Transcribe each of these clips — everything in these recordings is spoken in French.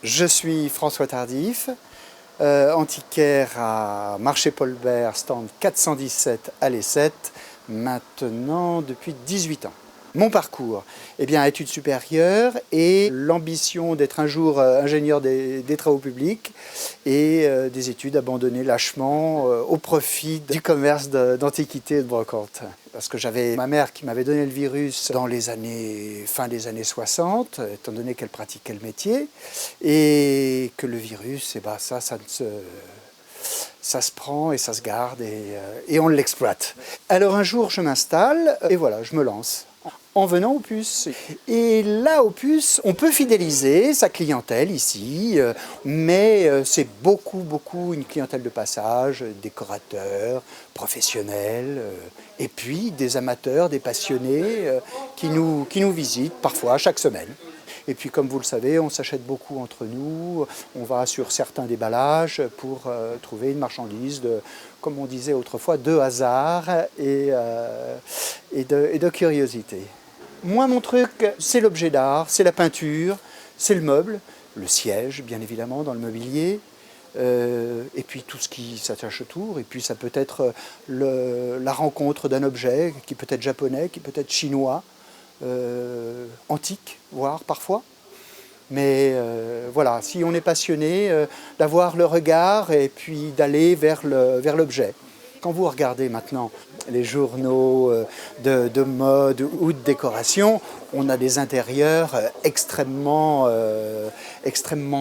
Je suis François Tardif, antiquaire à Marché Paul-Bert, stand 417 allée 7, maintenant depuis 18 ans. Mon parcours, eh bien, études supérieures et l'ambition d'être un jour ingénieur des travaux publics et des études abandonnées lâchement au profit du commerce d'antiquités et de brocante. Parce que j'avais ma mère qui m'avait donné le virus dans les fin des années 60, étant donné qu'elle pratiquait le métier, et que le virus, eh ben, ça se prend et ça se garde et on l'exploite. Alors un jour je m'installe et voilà, je me lance en venant aux puces. Et là, aux puces, on peut fidéliser sa clientèle ici, mais c'est beaucoup une clientèle de passage, décorateurs, professionnels, et puis des amateurs, des passionnés qui nous visitent parfois chaque semaine. Et puis comme vous le savez, on s'achète beaucoup entre nous, on va sur certains déballages pour trouver une marchandise de, comme on disait autrefois, de hasard et de curiosité. Moi, mon truc, c'est l'objet d'art, c'est la peinture, c'est le meuble, le siège, bien évidemment, dans le mobilier, et puis tout ce qui s'attache autour. Et puis ça peut être la rencontre d'un objet qui peut être japonais, qui peut être chinois, antique, voire parfois. Mais voilà, si on est passionné, d'avoir le regard et puis d'aller vers l'objet. Quand vous regardez maintenant les journaux de mode ou de décoration, on a des intérieurs extrêmement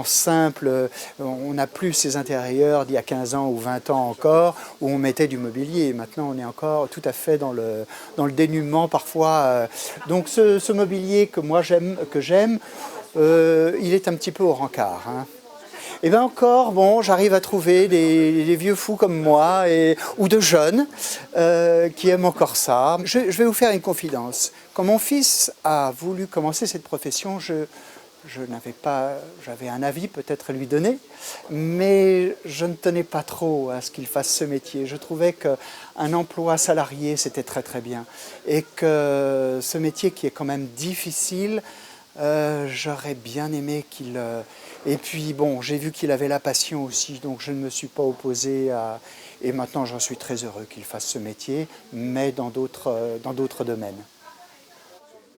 simples. On n'a plus ces intérieurs d'il y a 15 ans ou 20 ans encore, où on mettait du mobilier. Maintenant, on est encore tout à fait dans le dénuement parfois. Donc ce mobilier que moi j'aime, il est un petit peu au rencard. Hein. Et bien encore, bon, j'arrive à trouver des vieux fous comme moi ou de jeunes qui aiment encore ça. Je vais vous faire une confidence. Quand mon fils a voulu commencer cette profession, j'avais un avis peut-être à lui donner, mais je ne tenais pas trop à ce qu'il fasse ce métier. Je trouvais qu'un emploi salarié, c'était très bien. Et que ce métier qui est quand même difficile, j'aurais bien aimé qu'il... Et puis bon, j'ai vu qu'il avait la passion aussi, donc je ne me suis pas opposé à... Et maintenant, j'en suis très heureux qu'il fasse ce métier, mais dans d'autres domaines.